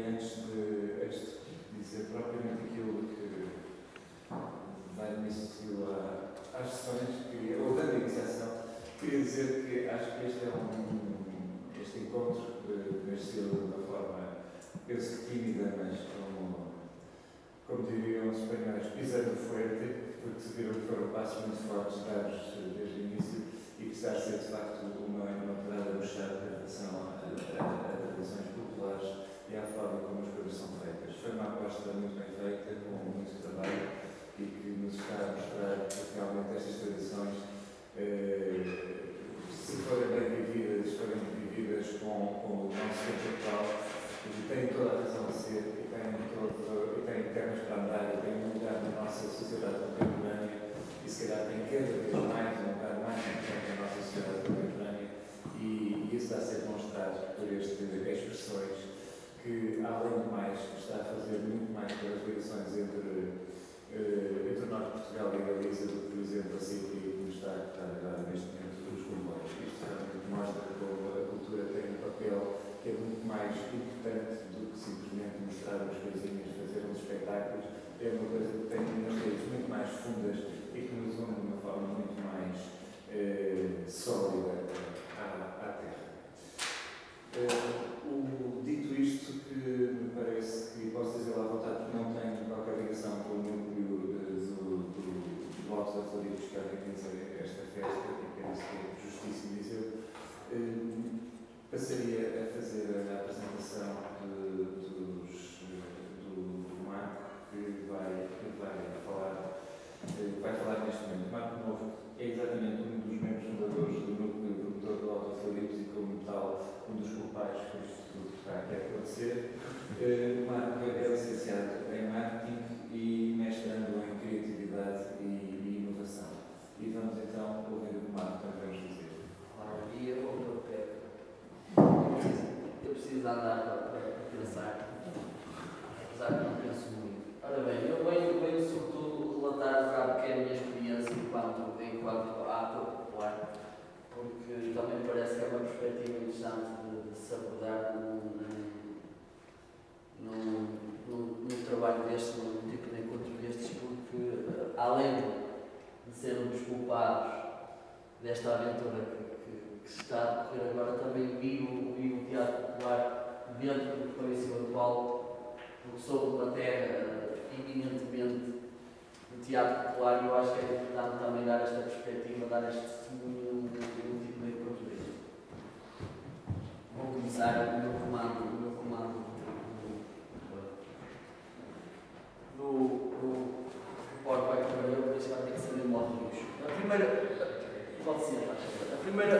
antes de dizer propriamente aquilo que dá início às sessões, ou dando iniciação, queria dizer que acho que este encontro nasceu de uma forma, penso que tímida, mas como diriam os espanhóis, pisando fuerte, porque se viram que foram passos muito fortes dados desde o início e que está a ser de facto uma pedada no chão em relação a tradições populares e à forma como as coisas são feitas. Foi uma aposta muito bem feita, com muito trabalho e que nos está a mostrar que realmente estas tradições, se forem bem vividas com o nosso tempo atual, têm toda a razão de ser e têm pernas para andar e têm um lugar na nossa sociedade contemporânea e se calhar têm cada vez mais um lugar mais importante na nossa sociedade contemporânea e isso está a ser demonstrado por estas expressões que, além do mais, está a fazer muito mais pelas ligações entre o Norte de Portugal e a Galiza do que, por exemplo, a CIPRI que nos está a agora neste momento dos comboios. Isto realmente mostra que a cultura tem um papel que é muito mais importante do que simplesmente mostrar umas coisinhas, fazer uns espetáculos. É uma coisa que tem umas raízes muito mais fundas e que nos une de uma forma muito mais sólida à terra. Dito isto, que me parece que posso dizer à vontade que não tenho qualquer ligação com o núcleo do Alto da Florida que organiza esta festa, e penso que é justíssimo dizer. Passaria a fazer a apresentação do Marco, que vai falar neste momento. Marco Novo é exatamente um dos membros fundadores do núcleo promotor do Alto da Florida e, como tal, um dos culpados por isto tudo que está aqui a acontecer. Marco é licenciado em marketing e mestrando em criatividade e inovação. E vamos então ouvir o que Marco tem para nos dizer. Ora, dia ou meu pé. Eu preciso andar para pensar, apesar que não penso muito. Ora bem, eu venho sobretudo relatar que é a minha experiência enquanto ator popular, porque também me parece que é uma perspectiva interessante de se abordar num trabalho deste, num tipo de encontro destes, porque além de ser um dos culpados desta aventura que se está a decorrer agora, também vivo o teatro popular dentro do que foi o seu atual, porque sou de uma terra eminentemente de teatro popular e eu acho que é importante também dar esta perspectiva, dar este testemunho de um tipo de encontro deste. Vou começar o meu comando do PowerPoint que trabalhou, por isso vai ter que ser em modo de luxo. A primeira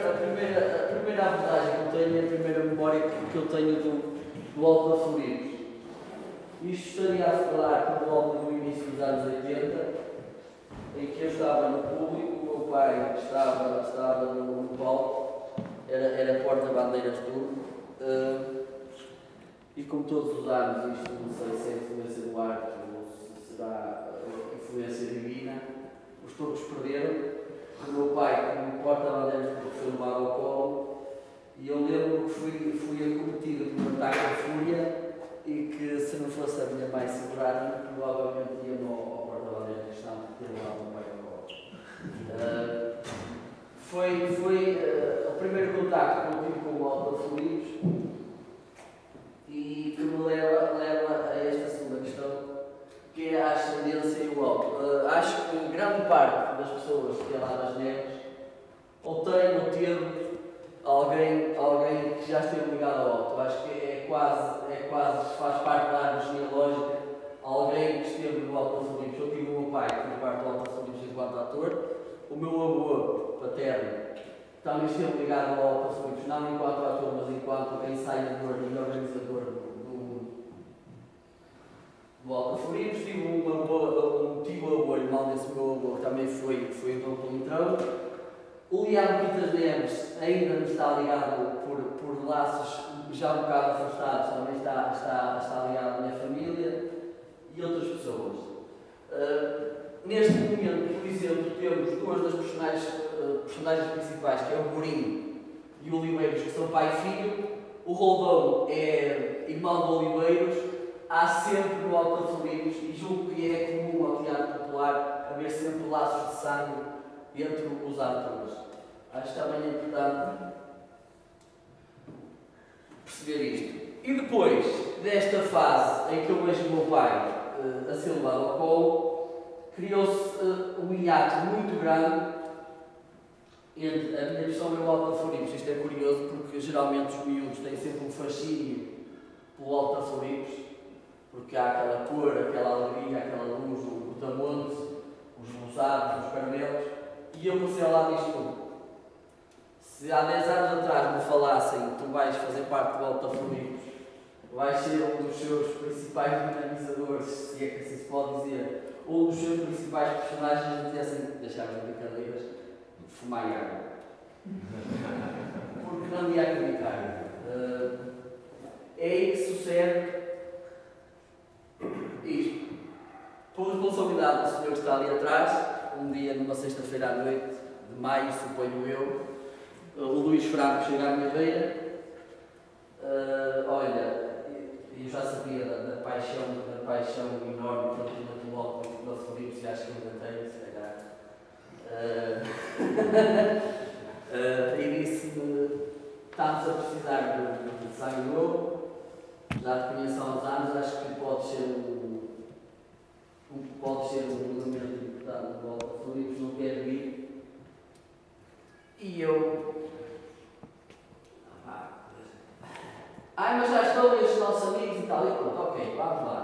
abordagem que eu tenho é a primeira memória que eu tenho do Alto da Florida. Isto estaria a falar por volta do início dos anos 80, em que eu estava no público, o meu pai estava no palco, era porta-bandeiras turno, e como todos os anos, isto não sei se é influência do arte ou se será influência divina, os turcos perderam. O meu pai, como porta-bandeiras, foi levado ao colo, e eu lembro que fui acometido de um ataque de fúria e que, se não fosse a minha mãe segurar-me, provavelmente ia-me ao porta-bandeiras que estava a ter levado o meu pai ao colo. Foi o primeiro contacto que eu tive com o Alto da Florida e que me leva a esta segunda questão, que é a ascendência e o alto. Acho que grande parte das pessoas que é lá nas neves ou tem ou teve alguém que já esteve ligado ao alto. Acho que é quase, faz parte da árvore genealógica, alguém que esteve no Alto da Florida. Eu tive o meu pai que fez parte do Alto da Florida enquanto ator, o meu avô paterno também esteve ligado ao Alto da Florida, não enquanto ator, mas enquanto ensaiador e organizador do Alto da Florida. Tive um tio-avô, irmão desse meu avô, que também foi então pelo Litrão. O Liano Quintas Neves ainda me está ligado por laços já um bocado afastados, também está ligado à minha família e outras pessoas. Neste momento, por exemplo, temos duas das personagens principais, que é o Borinho e o Oliveiros, que são pai e filho, o Roldão é irmão de Oliveiros, há sempre no Alto da Floribos, e julgo que é comum ao teatro popular haver sempre laços de sangue entre os atores. Acho que também é importante perceber isto. E depois desta fase em que eu vejo o meu pai a ser levado ao colo, criou-se um hiato muito grande entre a minha versão e o Alto da Floribos. Isto é curioso porque geralmente os miúdos têm sempre um fascínio pelo Alto da Floribos, porque há aquela cor, aquela alegria, aquela luz, o tamonte, os rosados, os caramelos, e eu passei ao lado disto tudo. Se há 10 anos atrás me falassem que tu vais fazer parte do Alto da Floribos, vais ser um dos seus principais dinamizadores, se é que assim se pode dizer, ou um dos seus principais personagens, dissessem, deixaram de brincadeiras, fumar água. Porque não ia acreditar. É aí que sucede isto. Por responsabilidade do senhor que está ali atrás, um dia, numa sexta-feira à noite, de maio, suponho eu, o Luís Franco chega à minha beira. Olha, eu já sabia da paixão enorme que ele tinha pelo Alto da Floribos, e acho que eu ainda tenho, se calhar. E disse-me: estamos a precisar de sangue novo, já te conheço há uns anos, acho que pode ser um elemento importante do Alto da Floribos, não quer vir. E eu. Mas já estão estes nossos amigos e tal, e pronto, ok, vamos lá.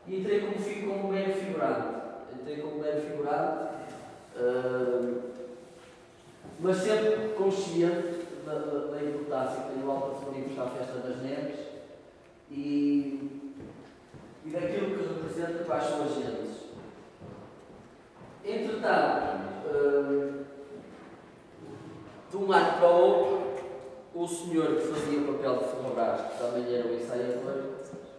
E entrei como mero figurante. Mas sempre consciente da importância que tem o Alto da Floribos à Festa das Neves e daquilo que representa para as suas gentes. Entretanto, de um ano para o outro, o senhor que fazia o papel de Ferrabras, que também era o ensaiador,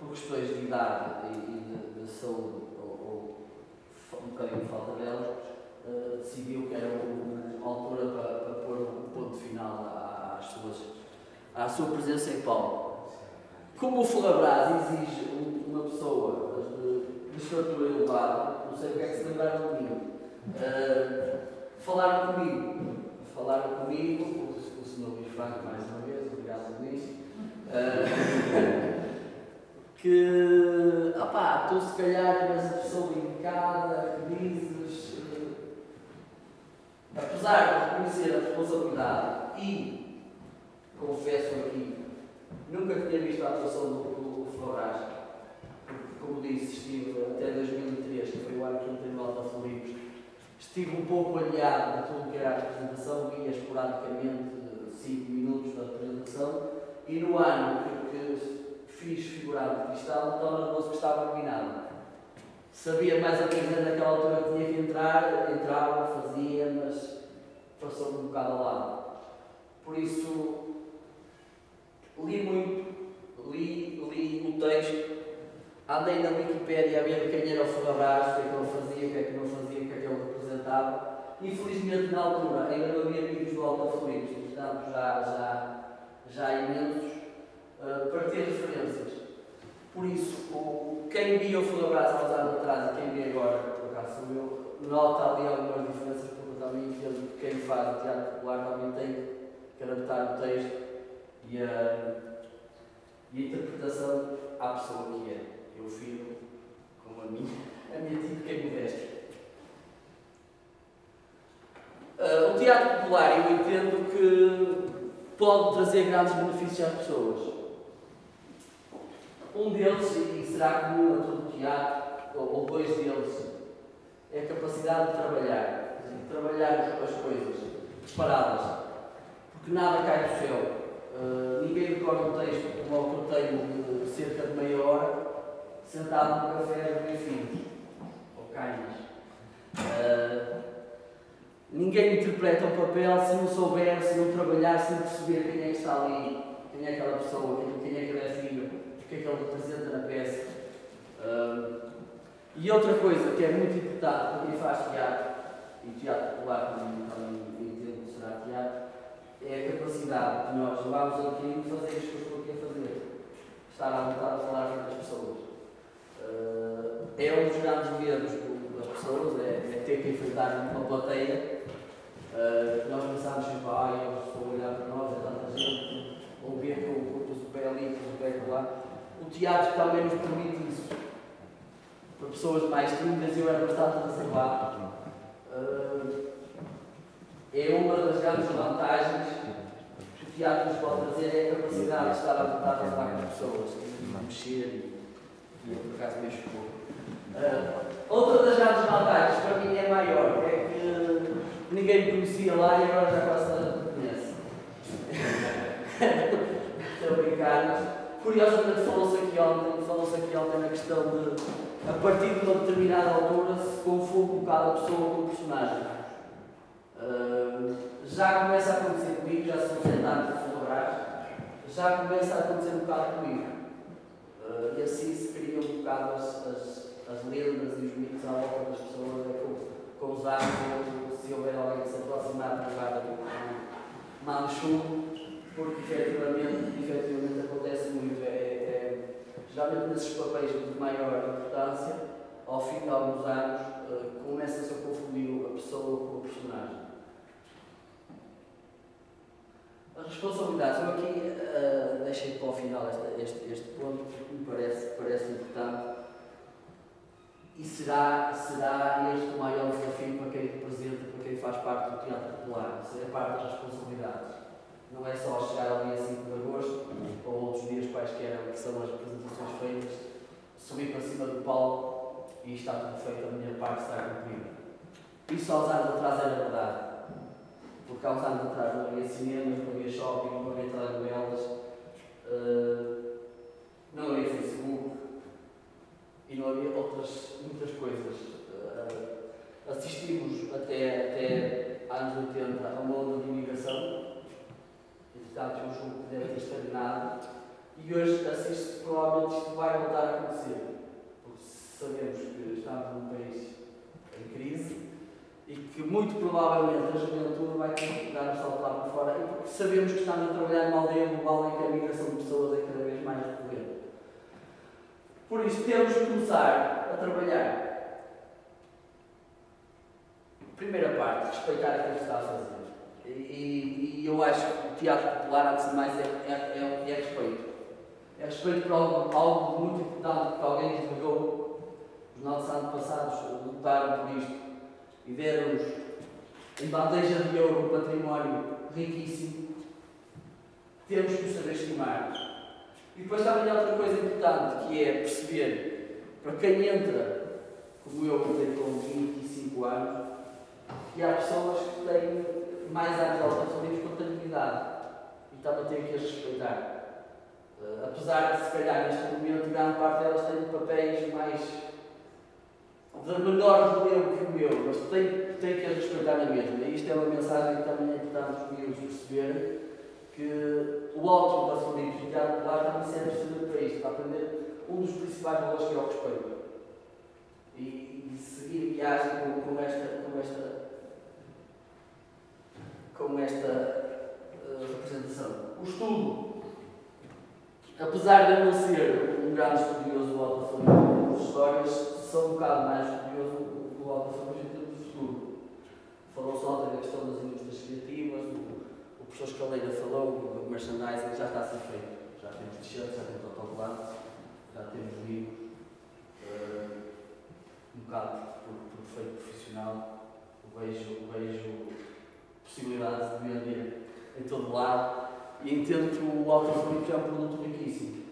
por questões de idade e de saúde, ou um bocadinho de falta dela, decidiu que era uma altura para pôr um ponto final à sua presença em palco. Como o Ferrabras exige uma pessoa de estatura elevada, não sei o que é que se lembraram de mim, falaram comigo, o senhor Luís Franco, mais uma vez, obrigado Luís, que, tu se calhar és a pessoa indicada, que dizes, apesar de reconhecer a responsabilidade e, confesso aqui, nunca tinha visto a atuação do Ferrabras, porque, como disse, estive até 2003, que foi o ano que entrei no Alto da Floribos, estive um pouco aliado de tudo que era a apresentação, via esporadicamente 5 minutos da apresentação, e no ano que fiz figurado de cristal, tão nervoso que estava eliminado. Sabia mais ou menos naquela altura que tinha que entrar, entrava, fazia, mas passou-me um bocado ao lado. Por isso, li muito, li o texto, andei na Wikipédia a ver quem era o Ferrabras, o que é que ele fazia, o que é que não fazia, o que é que ele representava. Infelizmente, na altura, ainda não havia amigos do Alto da Floribos, portanto, já imensos, para ter referências. Por isso, quem via o Ferrabras há uns anos atrás e quem vê agora, por acaso sou eu, nota ali algumas diferenças, porque eu também entendo que quem faz o teatro popular também tem que adaptar o texto e a interpretação à pessoa que é. Eu filho com a minha típica modéstia. O teatro popular, eu entendo que pode trazer grandes benefícios às pessoas. Um deles, e será comum a todo o teatro, ou dois deles, é a capacidade de trabalhar as coisas preparadas, porque nada cai do céu. Ninguém recorda um texto como o que eu tenho de cerca de meia hora, sentado no café dos meus filhos, ou cães. Ninguém interpreta o papel se não souber, se não trabalhar, se não perceber quem é que está ali, quem é aquela pessoa, quem é que é filho, o que é que ele representa na peça. E outra coisa que é muito importante para quem faz teatro, e teatro popular também entendo que será teatro, é a capacidade de nós levarmos aquilo e fazermos com que É um dos grandes medos das pessoas, é ter que enfrentar uma plateia. Nós pensamos sempre, eles vão olhar para nós, é tanta gente, vão ver que eu pus o pé ali, pus o pé por lá. O teatro também nos permite isso. Para pessoas mais tímidas, eu era bastante reservado. É uma das grandes vantagens que o teatro nos pode trazer, é a capacidade de estar à vontade a falar com as pessoas, de mexer, e eu por acaso mexo pouco. Outra das grandes vantagens para mim é maior, é que ninguém me conhecia lá e agora já quase toda me conhece. Estou a brincar, mas curiosamente falou-se aqui ontem na questão de, a partir de uma determinada altura, se confunde um bocado a pessoa com o personagem. Já começa a acontecer comigo, já sou sentado a celebrar, já começa a acontecer um bocado comigo. E assim se criam um bocado as lendas e os mitos à volta das pessoas, com os anos, se houver alguém que se aproximar do lugar do Manchu, porque efetivamente acontece muito. Geralmente nesses papéis de maior importância, ao fim de alguns anos, começa-se a confundir a pessoa com o personagem. As responsabilidades, eu aqui deixei para o final este ponto, porque me parece importante. E será este o maior desafio para quem representa, para quem faz parte do Teatro Popular, ser parte das responsabilidades. Não é só chegar ao dia 5 de agosto, ou outros dias quaisquer que são as representações feitas, subir para cima do palco e está tudo feito, a minha parte está cumprida. Isso há uns anos atrás era verdade. Porque há uns anos atrás não havia cinemas, não havia shopping, não havia telenovelas, não havia Facebook e não havia muitas coisas. Assistimos até anos 80 a uma onda de imigração, entretanto eu julgo que deve ter estagnado, e hoje assiste-se provavelmente isto vai voltar a acontecer, porque sabemos que estamos num país em crise e que muito provavelmente a juventude vai ter que dar o salto lá para fora, e porque sabemos que estamos a trabalhar numa aldeia global em que a migração de pessoas é cada vez mais recorrente. Por isso temos que começar a trabalhar. Primeira parte, respeitar aquilo que se está a fazer. E eu acho que o teatro popular, antes de mais, é respeito. É respeito por algo muito importante que alguém nos legou. Os nossos antepassados lutaram por isto e deram-nos em bandeja de ouro um património riquíssimo. Temos que o saber estimar. E depois também há outra coisa importante, que é perceber, para quem entra, como eu entrei com 25 anos, que há pessoas que têm mais anos de alta-família que eu tenho de idade. E também tenho que as respeitar. Apesar de, se calhar, neste momento, grande parte delas têm papéis mais de menor relevo que o meu, mas tenho que as respeitar na mesma. E isto é uma mensagem que também é importante os miúdos perceberem, que o alto da Floripa e o teatro popular também serve precisamente para isto, para aprender um dos principais valores que é o respeito. E seguir viagem com esta representação. O estudo. Apesar de eu não ser um grande estudioso do Alto da Floripa de histórias, sou um bocado mais estudioso do Alto da Floripa em termos de futuro. Falou-se ontem da questão das indústrias criativas, o professor Escaleira falou do merchandising, já está a ser feito. Já temos t-shirts, já temos autocolantes, já temos livros, um bocado por defeito profissional. Vejo possibilidades de vender em todo lado e entendo que o Alto da Floripa é um produto riquíssimo.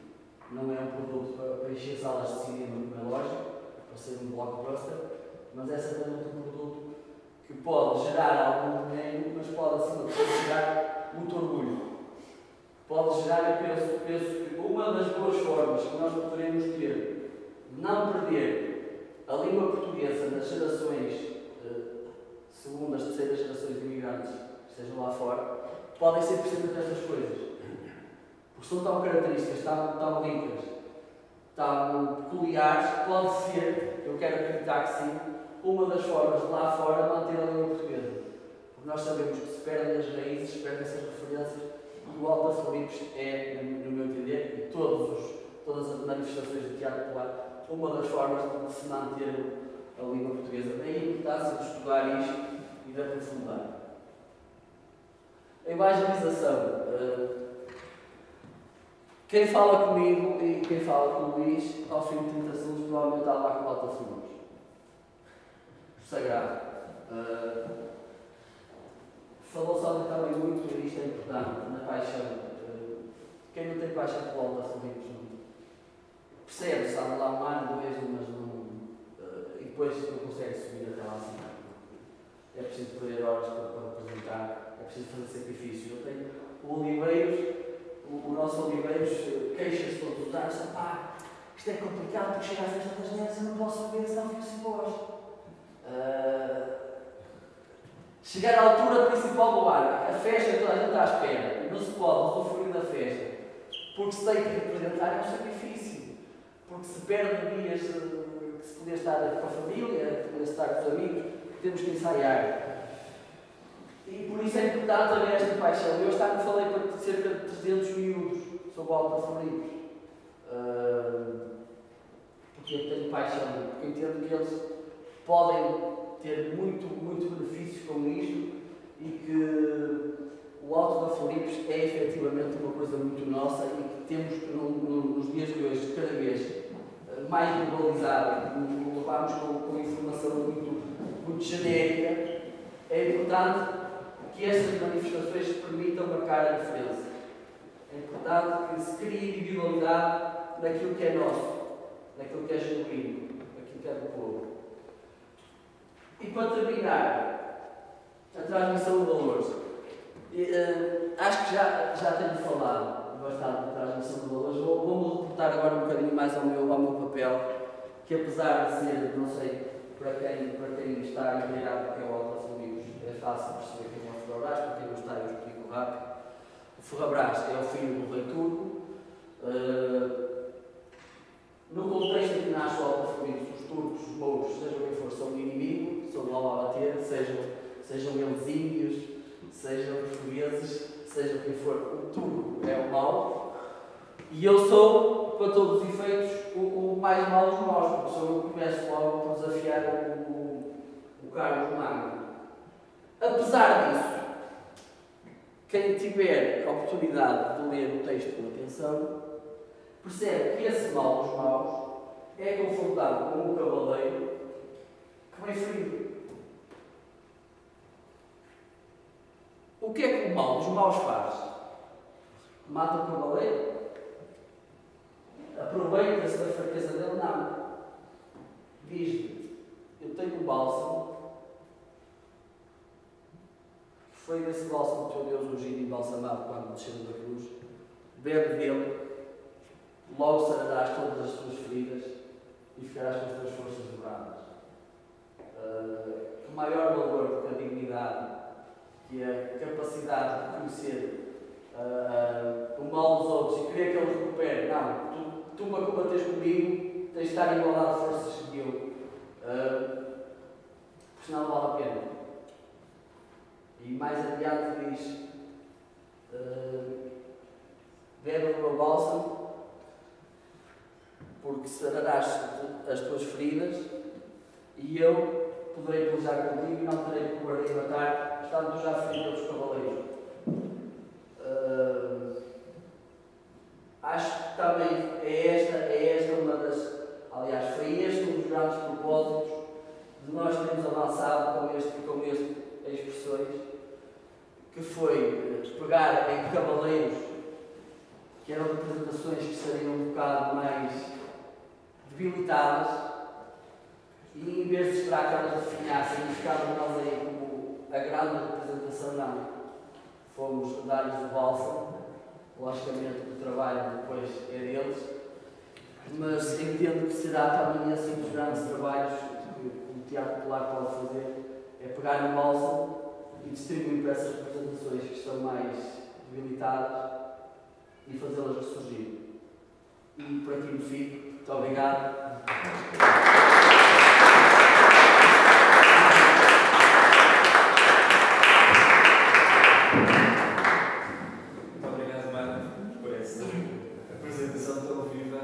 Não é um produto para encher salas de cinema, como é lógico, para ser um blockbuster, mas é certamente um produto que pode gerar algum dinheiro, mas pode acima de tudo gerar muito orgulho. Pode gerar, eu penso que uma das boas formas que nós poderemos ter de não perder a língua portuguesa nas gerações, segundas, terceiras gerações de imigrantes, que estejam lá fora, podem ser precisamente estas coisas. Porque são tão características, tão ricas, tão peculiares, que pode ser, eu quero acreditar que sim, uma das formas de lá fora manter a língua portuguesa. Porque nós sabemos que se perdem as raízes, se perdem essas referências, e o Alto da Floripa é, no meu entender, e todas as manifestações de teatro popular, uma das formas de se manter a língua portuguesa. Daí a importância de estudar isto e de aprofundar. A evangelização. Quem fala comigo e quem fala com o Luís, ao fim de 30 segundos, provavelmente está lá com volta flores. Sagrado. Falou-se ontem também muito, e isto é importante, na paixão. Quem não tem paixão por volta flores, percebe, sabe lá um ano, dois, mas não. E depois não consegue subir até lá acima. É preciso perder horas para representar, é preciso fazer sacrifício. Eu tenho o Oliveiros, o nosso Oliveiros queixa-se todos os anos, isto é complicado porque chega à festa das neves e não posso beber, senão fico-se embora. Chegar à altura principal do ano, a festa toda a gente está à espera, e não se pode usufruir da festa, porque se tem que representar é um sacrifício, porque se perde dias que se podia estar com a família, podia estar com os amigos, temos que ensaiar. E por isso é importante haver esta paixão. Eu esta ano falei para cerca de 300 miúdos sobre o Alta Floribos. Porque eu tenho paixão, porque eu entendo que eles podem ter muito benefícios com isto e que o Alto da Floribos é efetivamente uma coisa muito nossa e que temos nos dias de hoje, cada vez mais globalizado, levamos com informação muito genérica. É importante que estas manifestações permitam marcar a diferença. É importante que se crie individualidade naquilo que é nosso, naquilo que é genuíno, naquilo que é do povo. E para terminar, a transmissão de valores. Acho que já tenho falado bastante da transmissão de valores. Vou-me reportar agora um bocadinho mais ao meu papel, que apesar de ser, não sei, para quem está inteirado porque é o Alta Floribos, é fácil perceber quem é o Ferrabras, para quem não está eu explico rápido. O Ferrabras é o filho do rei turco. No contexto em que nasce o Alta Floribos, os turcos, os mouros, seja quem for, são o inimigo, são logo a bater, sejam eles índios, sejam portugueses, seja quem for, o turco é o mau. E eu sou, para todos os efeitos, o mais mau dos maus, porque sou eu que começo logo por desafiar o Carlos Magno. Apesar disso, quem tiver a oportunidade de ler o texto com atenção, percebe que esse mal dos maus é confrontado com um cavaleiro que vem ferido. O que é que o mal dos maus faz? Mata o cavaleiro? Aproveita-se da fraqueza dele? Não. Diz-lhe: eu tenho um bálsamo, que foi desse bálsamo que o teu Deus ungido e embalsamado quando desceu da cruz. Bebe dele, logo sararás todas as tuas feridas e ficarás com as tuas forças dobradas. Que maior valor do que a dignidade, que a capacidade de conhecer o mal dos outros e querer que eles recuperem. Não, tu para combateres comigo, tens de estar em igualdade de forças que eu. Porque senão não vale a pena. E mais adiante diz: bebe o meu bálsamo, porque sararás as tuas feridas e eu poderei pelejar contigo e não terei cobardia de matar, estando tu já ferido pelos cavaleiros. Acho que também é esta uma das. Aliás, foi este um dos grandes propósitos de nós termos avançado com este expressões, que foi pegar em cavaleiros que eram representações que estariam um bocado mais debilitadas e, em vez de esperar que elas definhassem e ficávamos nós aí como a grande representação, não. Fomos dar-lhes o bálsamo. Logicamente o trabalho depois é deles, mas entendo que será também assim um dos grandes trabalhos que o Teatro Popular pode fazer, é pegar no bálsamo e distribuir para essas representações que estão mais debilitadas e fazê-las ressurgir. E por aqui me fico. Muito obrigado. Apresentação tão viva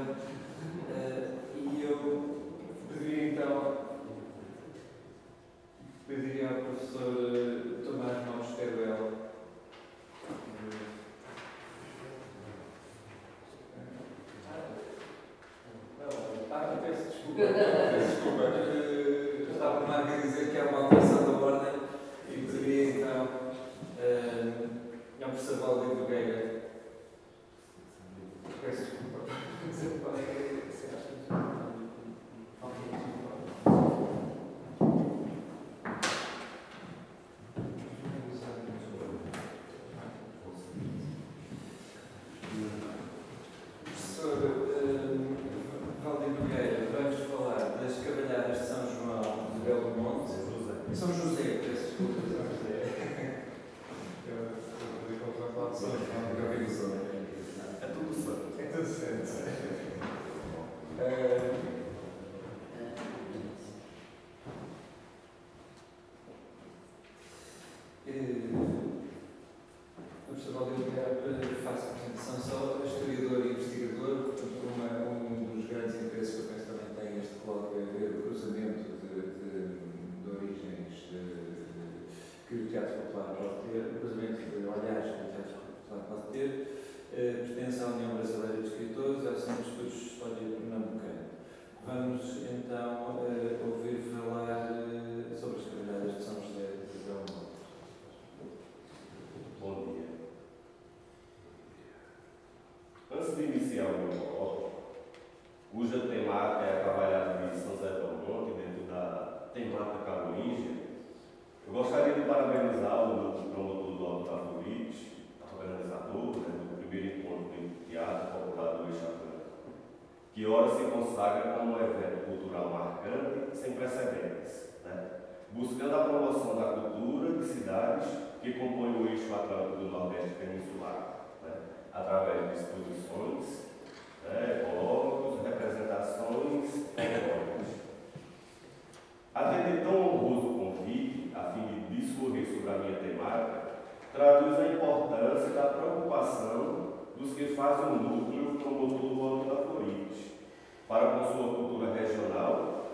e eu Desculpa, eu estava por a dizer que era uma alteração da ordem e poderia então não professor Valdir Nogueira. Peço desculpa. Valdir Nogueira, vamos falar das cavalhadas de São João de Belo Monte. São José, peço desculpa. São José. É tudo certo. É tudo certo. O professor Valdir Nogueira faz a apresentação só historiador e investigador, portanto, um dos grandes interesses que eu penso também tem este colóquio é ver o cruzamento de origens que o Teatro Popular pode ter, o cruzamento de olhares que o Teatro Popular pode ter, pertence à União Brasileira de Escritores, ao Centro de Estudos de História Pernambucana. Vamos então ouvir falar sobre as cavalhadas de São José de Belo Monte. Bom dia. Antes de iniciar o meu colóquio, cuja temática é a cavalhada de São José do Monte, dentro da temática carolíngia, eu gostaria de parabenizar o promotor do Alto da Florite, organizador do primeiro encontro do Teatro Popular do Eixo, que ora se consagra como um evento cultural marcante sem precedentes, buscando a promoção da cultura de cidades que compõem o eixo atlântico do Nordeste peninsular, através de exposições, colóquios, representações folclóricas. Atender tão honroso convite, a fim de discorrer sobre a minha temática, traduz a importância da preocupação dos que fazem o núcleo promotor do Alto da Florite, para com sua cultura regional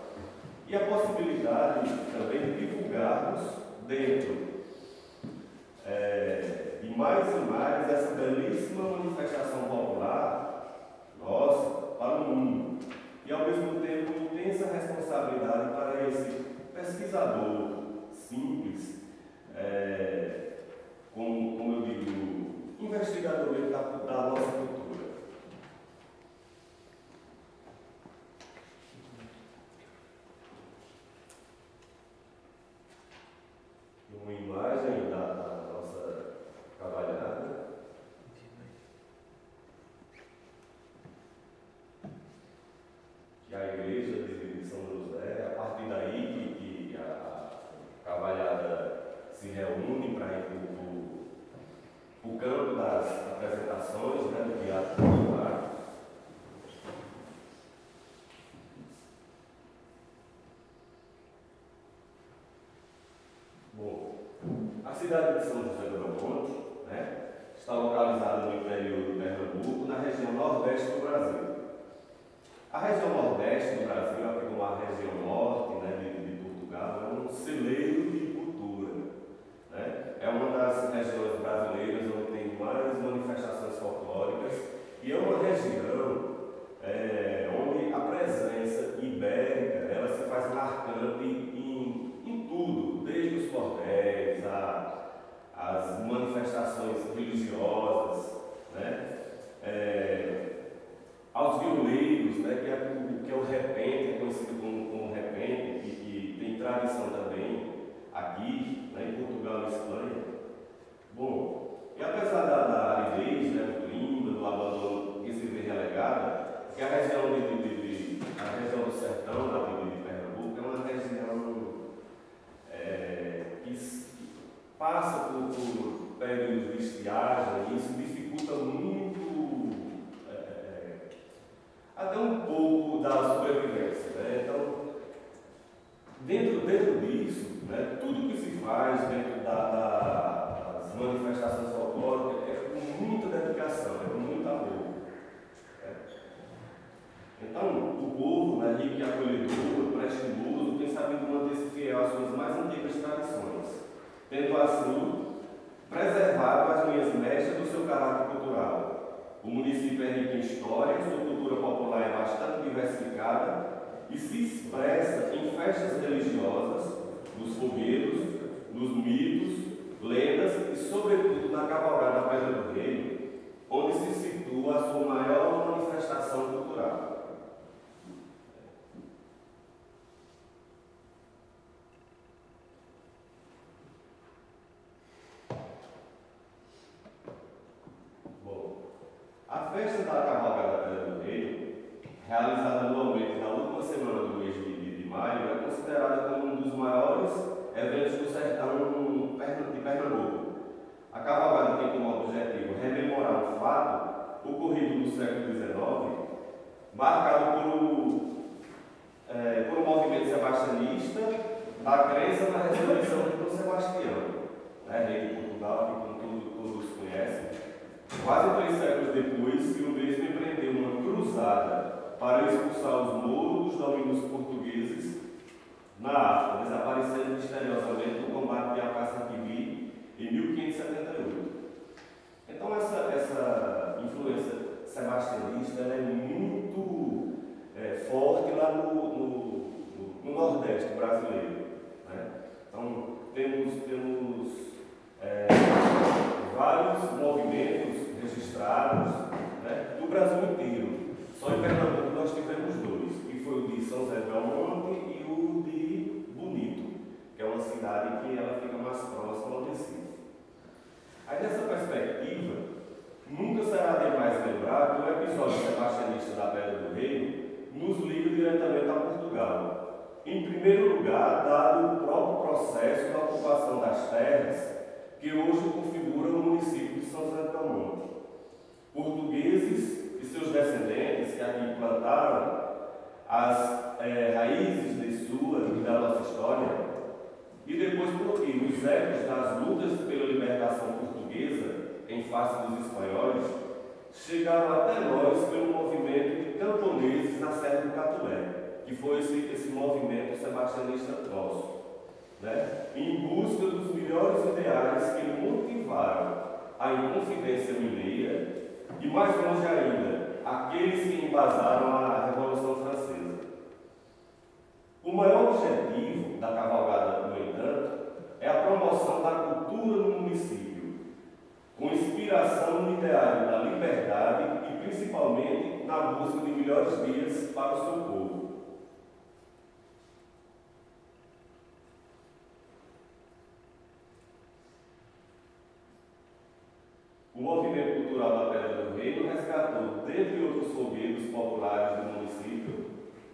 e a possibilidade também de divulgarmos dentro e mais essa belíssima manifestação popular nossa para o mundo e ao mesmo tempo intensa responsabilidade para esse pesquisador simples, como eu digo, investigador da nossa cultura. Uma imagem da nossa cavalhada. Que a igreja de São José, a partir daí que a cavalhada se reúne para ir para o campo das apresentações do Teatro Popular. Bom, a cidade de São José do Monte está localizada no interior de Pernambuco, na região nordeste do Brasil. A região nordeste do Brasil, aqui como a região norte de Portugal, é um celeiro de cultura. É uma das regiões brasileiras onde tem mais manifestações folclóricas e é uma região onde a presença ibérica ela se faz marcante em tudo, desde os cordéis, as manifestações religiosas, aos violeiros, que é o repente, conhecido como repente, que tem tradição também aqui, em Portugal e Espanha. Bom, e apesar da aridez, do clima, do abandono que se vê relegada, que a região do sertão de Pernambuco é uma região que passa por períodos de estiagem e isso dificulta muito até um pouco da sobrevivência. Então, dentro disso, tudo que se faz dentro das manifestações folclóricas é com muita dedicação, é com muito amor. Então, o povo, rico e acolhedor, prestiloso, tem sabido manter-se fiel às suas mais antigas tradições, tendo assim preservado as linhas mestras do seu caráter cultural. O município é rico em história, sua cultura popular é bastante diversificada e se expressa em festas religiosas, nos foguetos, nos mitos, lendas e, sobretudo, na cavalgada da Pedra do Reino, onde se situa a sua maior manifestação cultural. Bom, a festa da cavalgada da Pedra do Reino, realizada anualmente na última semana do mês de maio, é considerada como um dos maiores eventos do sertão de Pernambuco. A cavalgada tem como objetivo rememorar um fato ocorrido no século XIX, marcado por um movimento sebastianista da crença na ressurreição de Dom Sebastião, rei de Portugal, que como todos conhecem. Quase 3 séculos depois, que o mesmo empreendeu uma cruzada para expulsar os mouros dos domínios portugueses na África, desaparecendo misteriosamente no combate de Alcácer-Quibir em 1578. Então essa influência sebastianista ela é muito forte lá no Nordeste brasileiro, né? Então temos vários movimentos registrados, né, do Brasil inteiro. Só em Pernambuco nós tivemos 2, que foi o de São José do Belmonte e o de Bonito, que é uma cidade que ela fica mais próxima ao Recife. Aí, nessa perspectiva, nunca será demais lembrar que o episódio sebastianista da Pedra do Reino nos liga diretamente a Portugal. Em primeiro lugar, dado o próprio processo da ocupação das terras que hoje configura o município de São José do Belmonte. Portugueses e seus descendentes que aqui plantaram as raízes de sua e da nossa história, e depois porque os ecos das lutas pela libertação portuguesa em face dos espanhóis chegaram até nós pelo movimento de camponeses na Serra do Catulé, que foi esse movimento sebastianista nosso, né? Em busca dos melhores ideais que motivaram a Inconfidência Mineira e, mais longe ainda, aqueles que embasaram a Revolução Francesa. O maior objetivo da cavalgada, no entanto, é a promoção da cultura no município, com inspiração no ideário da liberdade e principalmente na busca de melhores dias para o seu povo. O movimento cultural da Pedra do Reino resgatou, dentre outros foguetos populares do município,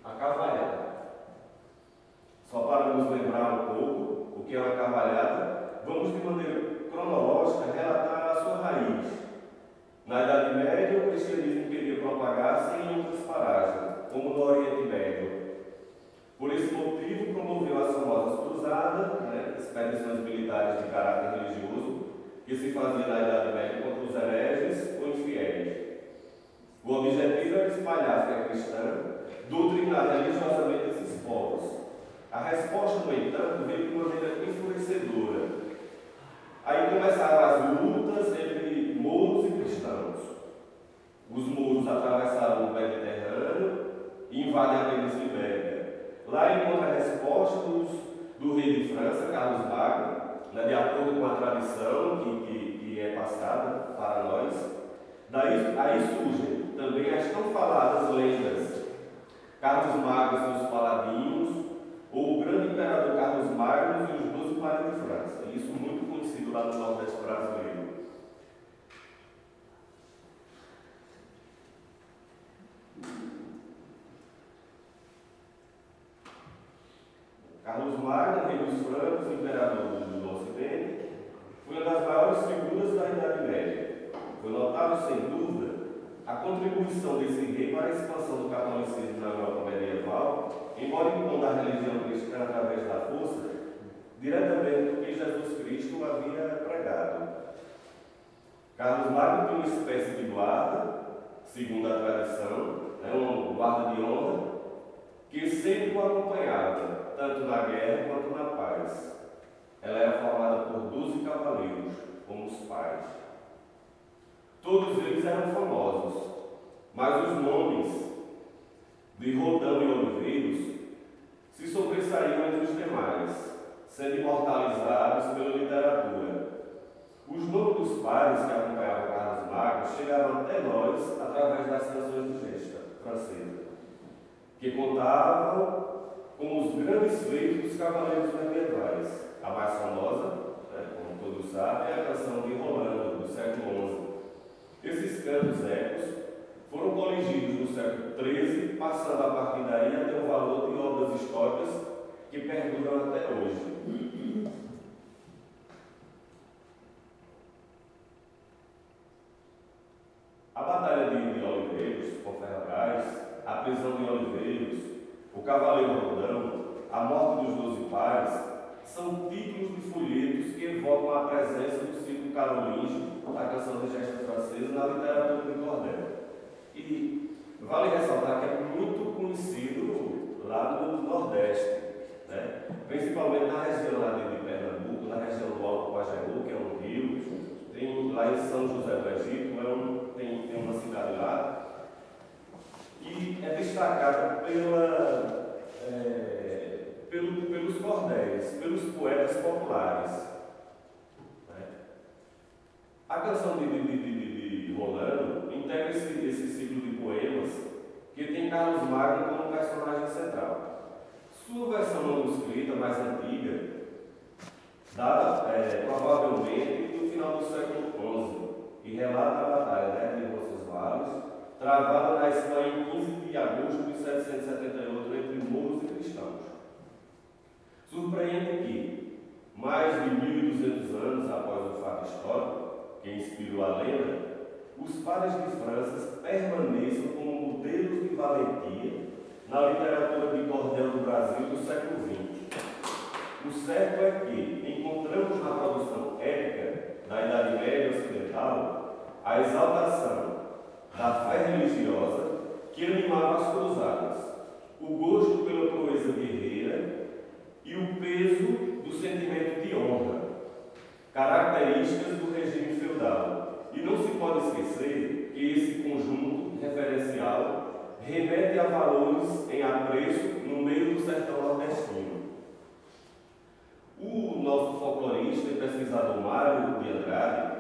a cavalhada. Só para nos lembrar um pouco o que é uma cavalhada, vamos de maneira cronológica relatar a sua raiz. Na Idade Média, o cristianismo queria propagar-se em outras paragens, como no Oriente Médio. Por esse motivo, promoveu as famosas cruzadas, expedições militares de caráter religioso, que se fazia na Idade Média contra os hereges ou infiéis. O objetivo era espalhar a fé cristã, doutrinar religiosamente esses povos. A resposta, no entanto, veio de maneira enfurecedora. Aí começaram as lutas entre mouros e cristãos. Os mouros atravessaram o Mediterrâneo e invadem a Península Ibérica. Lá encontra a resposta do rei de França, Carlos Magno, de acordo com a tradição que é passada para nós. Aí surgem também as tão faladas lendas. Carlos Magno e os Paladinos, ou o grande imperador Carlos Magno e os 12 pares de França. Isso muito conhecido lá no Nordeste brasileiro. Carlos Magno, rei dos francos, imperador do Ocidente, foi uma das maiores figuras da Idade Média. Foi notável, sem dúvida, a contribuição desse rei para a expansão do catolicismo na Europa medieval, embora impondo a religião cristã através da força, diretamente do que Jesus Cristo havia pregado. Carlos Magno tinha uma espécie de guarda, segundo a tradição, um guarda de honra, que sempre o acompanhava, tanto na guerra quanto na paz. Ela era formada por 12 cavaleiros, como os pais. Todos eles eram famosos, mas os nomes de Rodão e Oliveiros, se sobressaíram entre os demais, sendo imortalizados pela literatura. Os nomes dos pares que acompanhavam Carlos Magno chegaram até nós através das canções de gesta francesa, que contavam com os grandes feitos dos cavaleiros medievais. A mais famosa, como todos sabem, é a canção de Rolando, do século XI. Esses cantos épicos foram coligidos no século XIII, passando a partir daí a ter o valor de obras históricas que perduram até hoje. A Batalha de Oliveiros, por Ferragás, a prisão de Oliveiros, o Cavaleiro Rodão, a morte dos 12 pares, são títulos de folhetos que evocam a presença do ciclo carolíngio da canção de gesta francesa na literatura de cordel. E vale ressaltar que é muito conhecido lá no Nordeste, né? Principalmente na região lá de Pernambuco, na região do Alto Pajeú, que é um rio, tem lá em São José do Egito, tem uma cidade lá, e é destacada pelos cordéis, pelos poetas populares. Né? A canção de Rolando integra esse ciclo de poemas que tem Carlos Magno como personagem central. Sua versão manuscrita mais antiga, dada provavelmente no final do século XI, e relata a batalha de Roncesvalles, travada na Espanha em 15 de agosto de 778 entre mouros e cristãos. Surpreende que, mais de 1.200 anos após o fato histórico que inspirou a lenda, os pares de França permaneçam como modelos de valentia na literatura de cordel do Brasil do século XX. O certo é que encontramos na produção épica da Idade Média Ocidental a exaltação da fé religiosa que animava as cruzadas, o gosto pela proeza guerreira e o peso do sentimento de honra, características do regime feudal. E não se pode esquecer que esse conjunto referencial remete a valores em apreço no meio do sertão nordestino. O nosso folclorista e pesquisador Mário de Andrade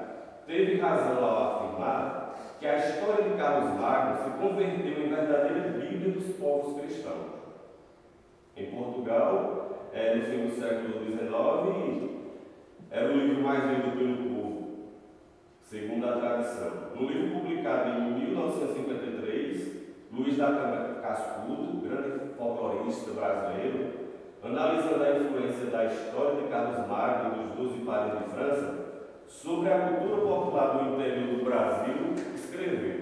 teve razão ao afirmar que a história de Carlos Magno se converteu em verdadeira Bíblia dos povos cristãos. Em Portugal, no fim do século XIX, era o livro mais lido pelo povo, segundo a tradição. No livro publicado em 1953, Luís da Câmara Cascudo, grande folclorista brasileiro, analisando a influência da história de Carlos Magno e dos 12 pares de França sobre a cultura popular do interior do Brasil, escreveu.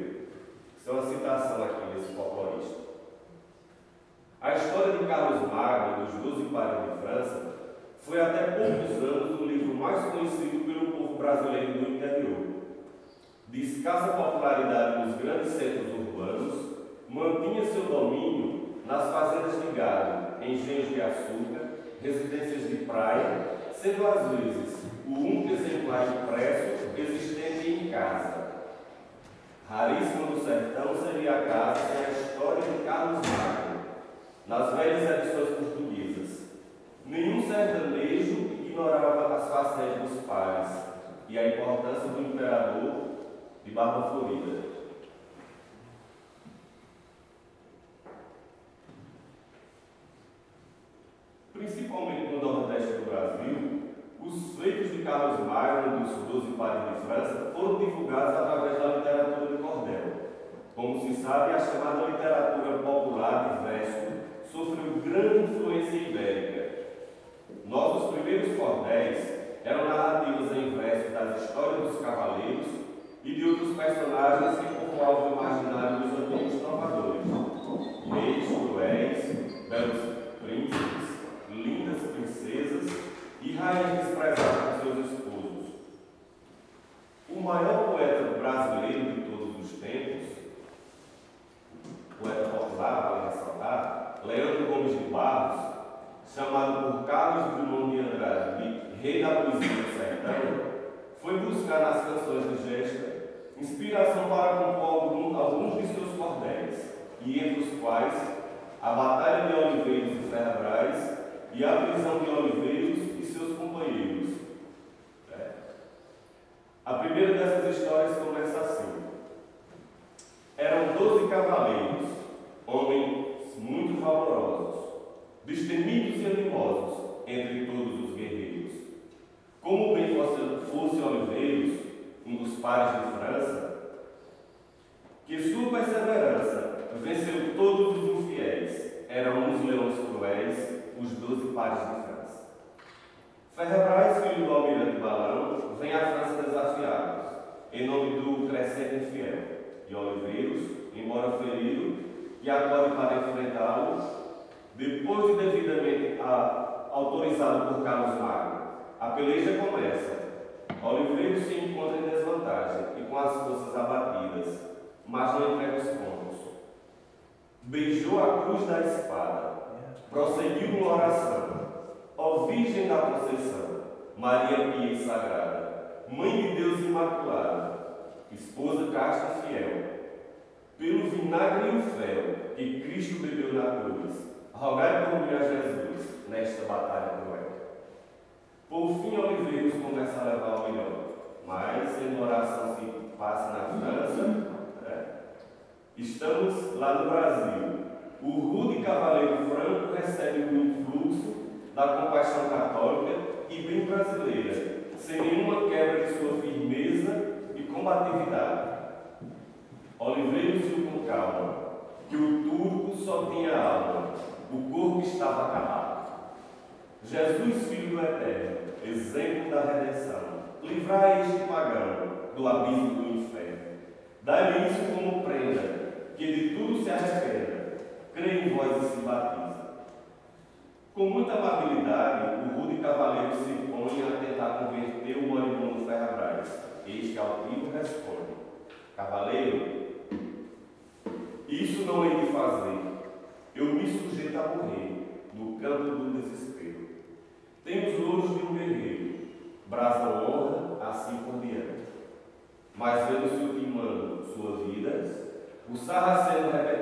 Isso é uma citação aqui desse folclorista. A história de Carlos Magno e dos 12 pares de França foi até poucos anos o livro mais conhecido pelo povo brasileiro do interior. De escassa popularidade nos grandes centros urbanos, mantinha seu domínio nas fazendas de gado, engenhos de açúcar, residências de praia, sendo às vezes o único exemplar impresso existente em casa. Raríssima no sertão seria a casa sem a história de Carlos Magno, nas velhas edições portuguesas. Nenhum sertanejo ignorava as facetas dos pares e a importância do imperador de Barba Florida. Principalmente no Nordeste do Brasil, os feitos de Carlos Magno e dos 12 pares de França foram divulgados através da literatura de cordel. Como se sabe, a chamada literatura popular de verso sofreu grande influência ibérica. Nossos primeiros cordéis eram narrativas em verso das histórias dos cavaleiros e de outros personagens que povoavam o imaginário dos antigos trovadores. Reis, cruéis, belos príncipes, lindas princesas e rainhas desprezadas por seus esposos. O maior poeta brasileiro de todos os tempos, poeta popular, para ressaltar, Leandro Gomes de Barros, chamado por Carlos Drummond de Andrade de Rei da Poesia do Sertão, foi buscar nas canções de gesta inspiração para compor alguns de seus cordéis, e entre os quais a Batalha de Oliveiros e Ferrabras e a prisão de Oliveiros e seus companheiros. A primeira dessas histórias começa assim. Eram 12 cavaleiros, homens muito valorosos, destemidos e animosos entre todos os guerreiros. Como bem fosse Oliveiros, um dos pares de França, que sua perseverança venceu todos os infiéis. Eram os leões cruéis, os 12 pares de França. Ferrabras, filho do almirante Balão, vem à França desafiados, em nome do crescente infiel, e Oliveiros, embora ferido, e acorre para enfrentá-lo, depois de devidamente autorizado por Carlos Magno. A peleja começa. Oliveiros se encontra em desvantagem e com as forças abatidas, mas não entrega os pontos. Beijou a cruz da espada, prosseguiu uma oração. Ó Virgem da Conceição, Maria Pia e Sagrada, Mãe de Deus Imaculada, esposa casta e fiel, pelo vinagre e o fel que Cristo bebeu na cruz, rogai por mim a Jesus nesta batalha cruel. Por fim, Oliveiros começa a levar o melhor, mas, sendo oração se passa na França, estamos lá no Brasil. O rude cavaleiro franco recebe o influxo da compaixão católica e bem brasileira, sem nenhuma quebra de sua firmeza e combatividade. Oliveiros viu com calma que o turco só tinha alma, o corpo estava acabado. Jesus, Filho do Eterno, exemplo da redenção, livrai este pagão do abismo do inferno. Dai-lhe isso como prenda, que de tudo se arrependa, crê em vós e se batiza. Com muita amabilidade, o rude cavaleiro se põe a tentar converter o moribundo Ferrabras. Este altivo responde: Cavaleiro, isso não hei de fazer. Eu me sujeito a morrer no campo do desespero. Tenho os louros de um guerreiro, brasa honra, assim por diante. Mas vendo-se ultimando suas vidas, o sarraceno repetindo